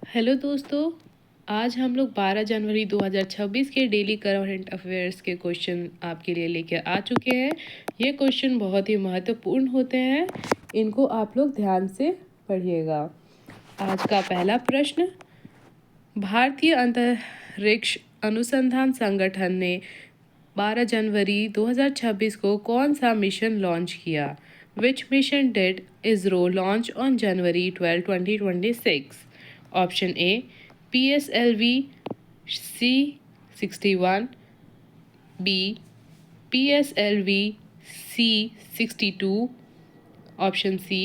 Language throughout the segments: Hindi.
हेलो दोस्तों। आज हम लोग 12 जनवरी 2026 के डेली करंट अफेयर्स के क्वेश्चन आपके लिए लेकर आ चुके हैं। ये क्वेश्चन बहुत ही महत्वपूर्ण होते हैं, इनको आप लोग ध्यान से पढ़िएगा। आज का पहला प्रश्न, भारतीय अंतरिक्ष अनुसंधान संगठन ने 12 जनवरी 2026 को कौन सा मिशन लॉन्च किया? Which mission did ISRO launch on January 12, 2026? Option A, PSLV C61, B, PSLV C62, Option C,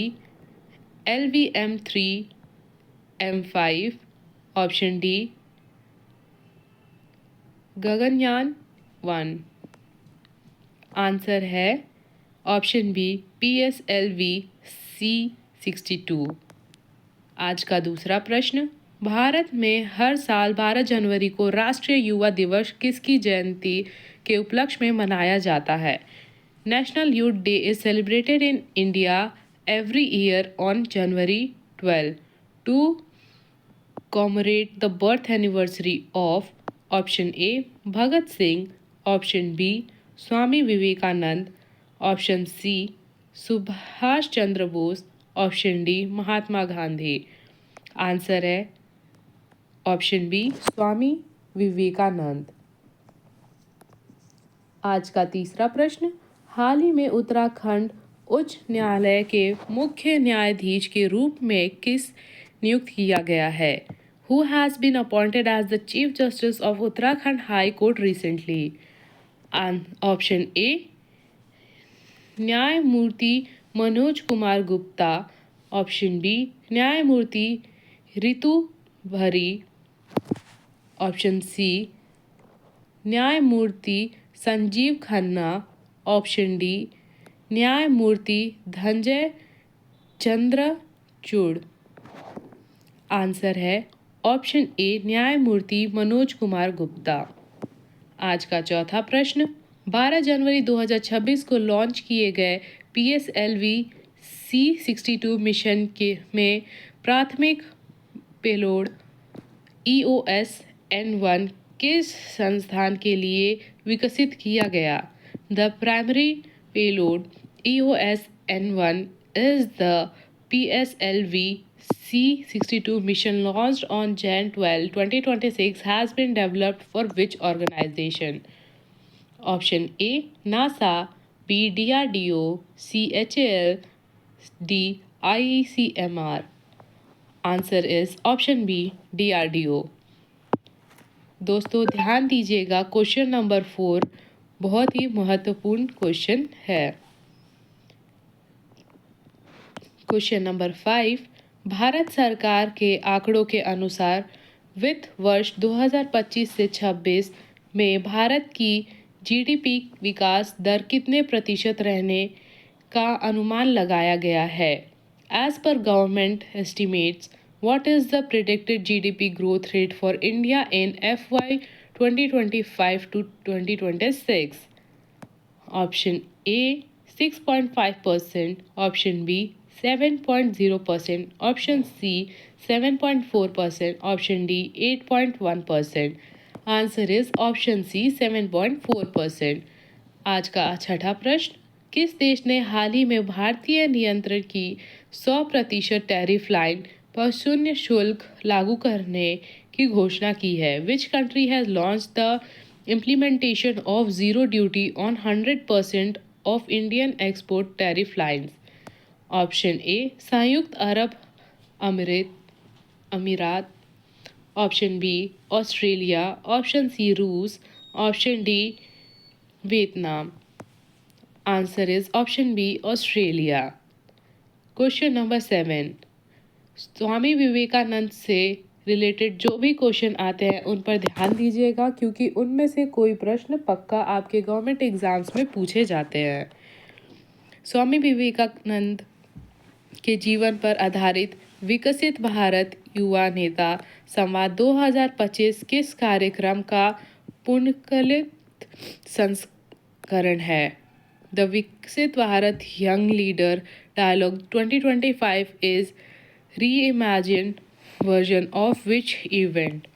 LVM3 M5, Option D, Gaganyaan 1। Answer है ऑप्शन बी, PSLV C62। आज का दूसरा प्रश्न, भारत में हर साल 12 जनवरी को राष्ट्रीय युवा दिवस किसकी जयंती के उपलक्ष्य में मनाया जाता है? National youth day is celebrated in India every year on January 12 to commemorate the birth anniversary of Option A, Bhagat Singh, Option B, Swami Vivekanand, Option C, Subhash Chandra Bose, option D, Mahatma Gandhi. Answer है ऑप्शन बी, स्वामी विवेकानंद। आज का तीसरा प्रश्न, हाल ही में उत्तराखंड उच्च न्यायालय के मुख्य न्यायाधीश के रूप में किस नियुक्त किया गया है? Who has been appointed as the Chief Justice of Uttarakhand High Court recently? Option A, न्यायमूर्ति मनोज कुमार गुप्ता, ऑप्शन बी, न्यायमूर्ति रितु भरी, ऑप्शन सी, न्यायमूर्ति संजीव खन्ना, ऑप्शन डी, न्यायमूर्ति धनंजय चंद्रचूड़। आंसर है ऑप्शन ए, न्यायमूर्ति मनोज कुमार गुप्ता। आज का चौथा प्रश्न, 12 जनवरी 2026 को लॉन्च किए गए PSLV C62 मिशन में प्राथमिक पेलोड EOS N1 किस संस्थान के लिए विकसित किया गया? The primary payload EOS N1 is the PSLV C62 mission launched on Jan 12, 2026 has been developed for which organization? Option A, NASA, B, DRDO, C, HAL, D, ICMR. Answer is option B, DRDO. दोस्तों ध्यान दीजिएगा, क्वेश्चन नंबर 4 बहुत ही महत्वपूर्ण क्वेश्चन है। क्वेश्चन नंबर 5, भारत सरकार के आंकड़ों के अनुसार वित्त वर्ष 2025 से 26 में भारत की GDP विकास दर कितने प्रतिशत रहने का अनुमान लगाया गया है? एज पर government estimates, what is the predicted GDP growth rate for India in FY 2025 to 2026? Option A 6.5%, option B 7.0%, option C 7.4%, option D 8.1%। Answer is option C 7.4%। आज का छठा प्रश्न, किस देश ने हाल ही में भारतीय नियंत्रण की 100% टैरिफ लाइन पर शून्य शुल्क लागू करने की घोषणा की है? Which country has launch the implementation of zero duty on 100% of Indian export tariff lines? Option A, संयुक्त अरब अमीरात, option B Australia, option C रूस, option D Vietnam. Answer is option B Australia. Question number 7, Swami Vivekananda से रिलेटेड जो भी क्वेश्चन आते हैं उन पर ध्यान दीजिएगा, क्योंकि उनमें से कोई प्रश्न पक्का आपके गवर्नमेंट एग्जाम्स में पूछे जाते हैं। स्वामी विवेकानंद के जीवन पर आधारित विकसित भारत युवा नेता संवाद 2025 किस कार्यक्रम का पुनर्कलित संस्करण है? The Viksit Bharat young leader dialogue 2025 is reimagined version of which event?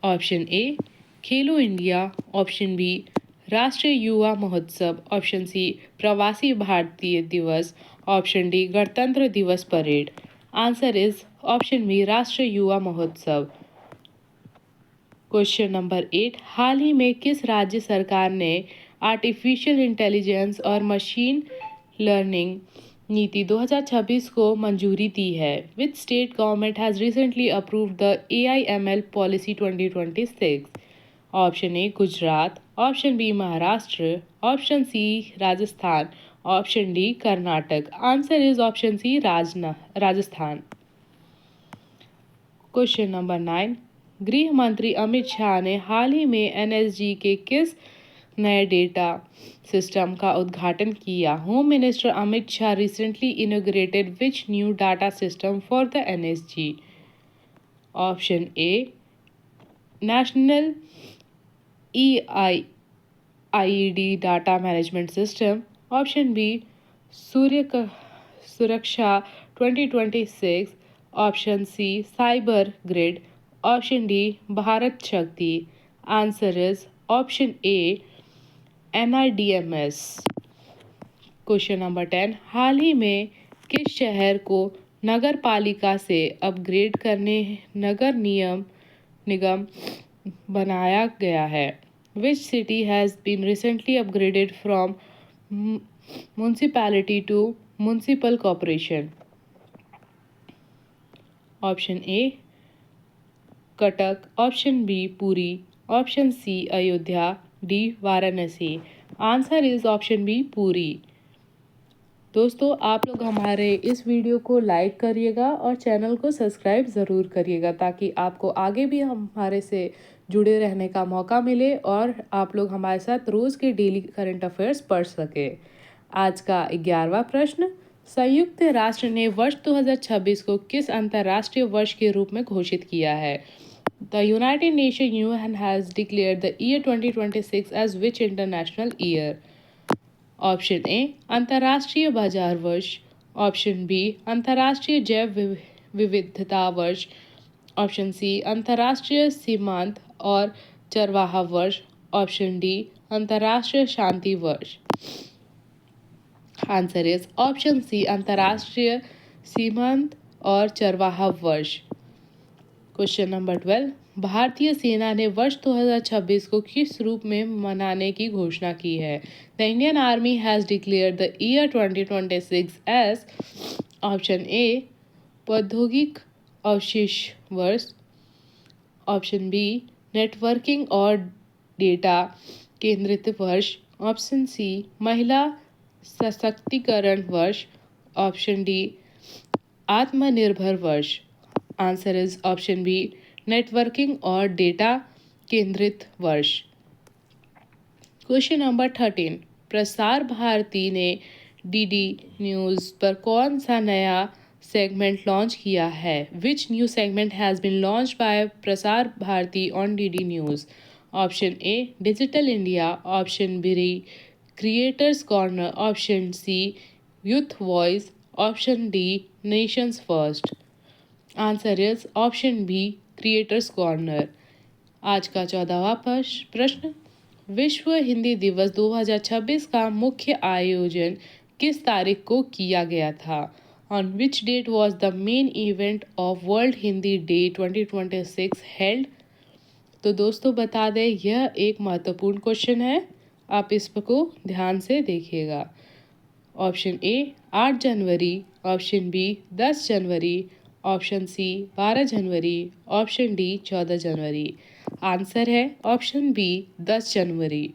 Option A Khelo India, option B राष्ट्रीय युवा महोत्सव, ऑप्शन सी प्रवासी भारतीय दिवस, ऑप्शन डी गणतंत्र दिवस परेड। आंसर इज ऑप्शन बी राष्ट्रीय युवा महोत्सव। क्वेश्चन नंबर 8, हाल ही में किस राज्य सरकार ने आर्टिफिशियल इंटेलिजेंस और मशीन लर्निंग नीति 2026 को मंजूरी दी है? Which state government has recently approved the AIML policy 2026? Option A Gujarat, option B Maharashtra, option C Rajasthan, option D Karnataka. Answer is option C Rajasthan. Question number 9, गृह मंत्री अमित शाह ने हाल ही में NSG के किस नए डेटा सिस्टम का उद्घाटन किया? Home minister Amit Shah recently inaugurated which new data system for the NSG? Option A national EID data management system, option B Suraksha 2026, option C cyber grid, option D Bharat Shakti. Answer is option A NIDMS। Question number 10, हाल ही में किस शहर को नगर पालिका से अपग्रेड करने नगर निगम बनाया गया है? Which city has been recently upgraded from municipality to municipal corporation? Option A Cuttack, option B Puri, option C Ayodhya, D Varanasi. Answer is option B Puri. दोस्तों, आप लोग हमारे इस वीडियो को लाइक करिएगा और चैनल को सब्सक्राइब ज़रूर करिएगा ताकि आपको आगे भी हमारे से जुड़े रहने का मौका मिले और आप लोग हमारे साथ रोज़ के डेली करंट अफेयर्स पढ़ सके। आज का 11वां प्रश्न, संयुक्त राष्ट्र ने वर्ष 2026 को किस अंतर्राष्ट्रीय वर्ष के रूप में घोषित किया है? The United Nations UN has declared the year 2026 as which international year? Option A अंतर्राष्ट्रीय बाजार वर्ष, ऑप्शन बी अंतर्राष्ट्रीय जैव विविधता वर्ष, ऑप्शन सी अंतर्राष्ट्रीय सीमांत और चरवाहा वर्ष, ऑप्शन डी अंतर्राष्ट्रीय शांति वर्ष। आंसर इज ऑप्शन सी अंतर्राष्ट्रीय सीमांत और चरवाहा वर्ष। क्वेश्चन नंबर 12, भारतीय सेना ने वर्ष 2026 को किस रूप में मनाने की घोषणा की है? The Indian army has declared the year 2026 as option A प्रौद्योगिक अवशेष वर्ष, ऑप्शन बी नेटवर्किंग और डेटा केंद्रित वर्ष, ऑप्शन सी महिला सशक्तिकरण वर्ष, ऑप्शन डी आत्मनिर्भर वर्ष। Answer is option B networking और डेटा केंद्रित वर्ष। क्वेश्चन नंबर 13, प्रसार भारती ने DD न्यूज़ पर कौन सा नया सेगमेंट लॉन्च किया है? Which new segment has been launch by Prasar Bharati on DD news? Option A digital India, option B creators corner, option C youth voice, option D nations first. Answer is option B creators corner. आज का 14वां प्रश्न, विश्व हिंदी दिवस 2026 का मुख्य आयोजन किस तारीख को किया गया था? On which date was the main event of world Hindi day 2026 held? तो दोस्तों बता दें, यह एक महत्वपूर्ण क्वेश्चन है, आप इसको ध्यान से देखिएगा। ऑप्शन ए 8 जनवरी, ऑप्शन बी 10 जनवरी, ऑप्शन सी 12 जनवरी, ऑप्शन डी 14 जनवरी। आंसर है ऑप्शन बी 10 जनवरी।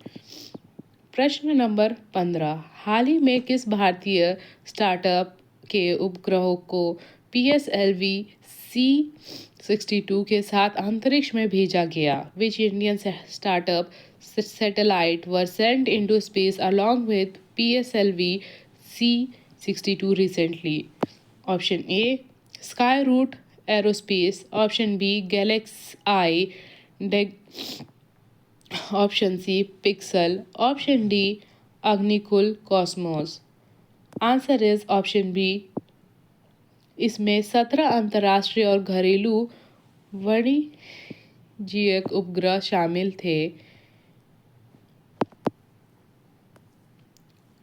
प्रश्न नंबर 15, हाल ही में किस भारतीय स्टार्टअप के उपग्रहों को PSLV C62 के साथ अंतरिक्ष में भेजा गया? Which Indian startup satellite were sent into space along with PSLV C62 recently? Option A Skyroot Aerospace, option B Galaxy, option C Pixel, option D Agnikul Cosmos। Answer is option B. इसमें 17 अंतर्राष्ट्रीय और घरेलू वाणिज्यिक उपग्रह शामिल थे?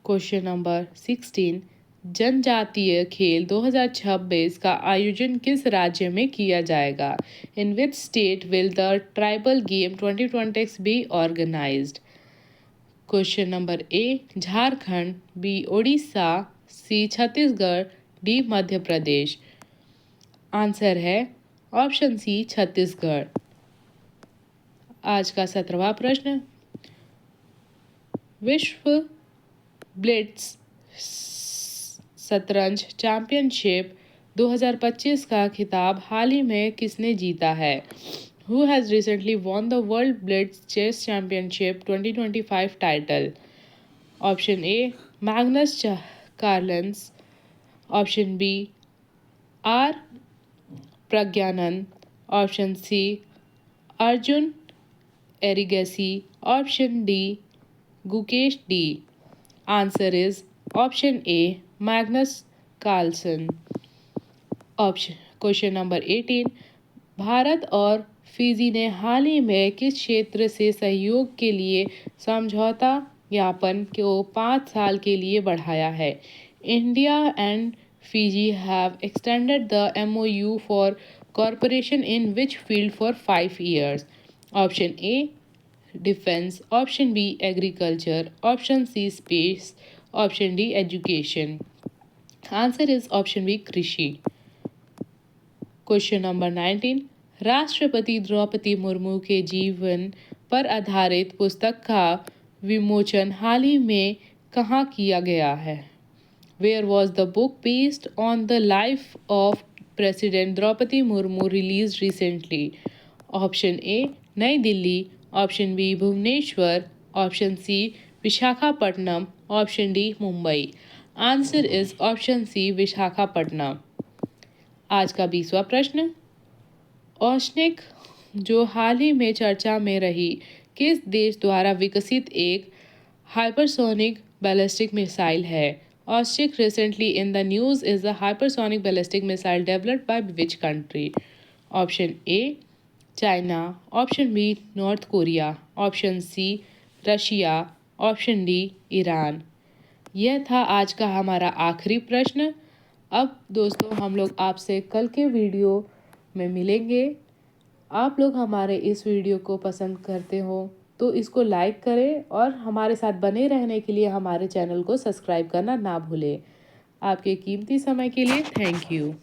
क्वेश्चन नंबर 16, जनजातीय खेल 2026 का आयोजन किस राज्य में किया जाएगा? In which state will the tribal game 2026 be organised? Question number A, Jharkhand, B Odisha, C Chhattisgarh, D Madhya Pradesh. Answer है ऑप्शन सी छत्तीसगढ़। आज का 17वां प्रश्न, विश्व ब्लिट्ज शतरंज चैंपियनशिप 2025 का खिताब हाल ही में किसने जीता है? Who has recently won the World Blitz Chess Championship 2025 title? Option A, Magnus Carlsen. Option B, R. Pragyanand. Option C, Arjun Erigasi. Option D, Gukesh D. Answer is option A, Magnus Carlsen. Question number 18, Bharat और फिजी ने हाल ही में किस क्षेत्र से सहयोग के लिए समझौता ज्ञापन को 5 साल के लिए बढ़ाया है? India and Fiji have extended the MOU for corporation in which field for 5 years? Option A defence, option B agriculture, option C space, option D education. Answer is option B कृषि। क्वेश्चन नंबर 19, राष्ट्रपति द्रौपदी मुर्मू के जीवन पर आधारित पुस्तक का विमोचन हाल ही में कहाँ किया गया है? Where was the book based on the life of President Draupadi Murmu released recently? Option A New Delhi, option B Bhubaneswar, option C Visakhapatnam, option D Mumbai. Answer is option C Visakhapatnam. आज का 20वां प्रश्न, ओशनिक जो हाल ही में चर्चा में रही, किस देश द्वारा विकसित एक हाइपरसोनिक बैलिस्टिक मिसाइल है? Oshnik recently in the news is a hypersonic ballistic missile developed by which country? Option A, China. Option B, North Korea. Option C, Russia. Option D, Iran. यह था आज का हमारा आखिरी प्रश्न। अब दोस्तों हम लोग आपसे कल के वीडियो में मिलेंगे। आप लोग हमारे इस वीडियो को पसंद करते हो तो इसको लाइक करें और हमारे साथ बने रहने के लिए हमारे चैनल को सब्सक्राइब करना ना भूलें। आपके कीमती समय के लिए थैंक यू।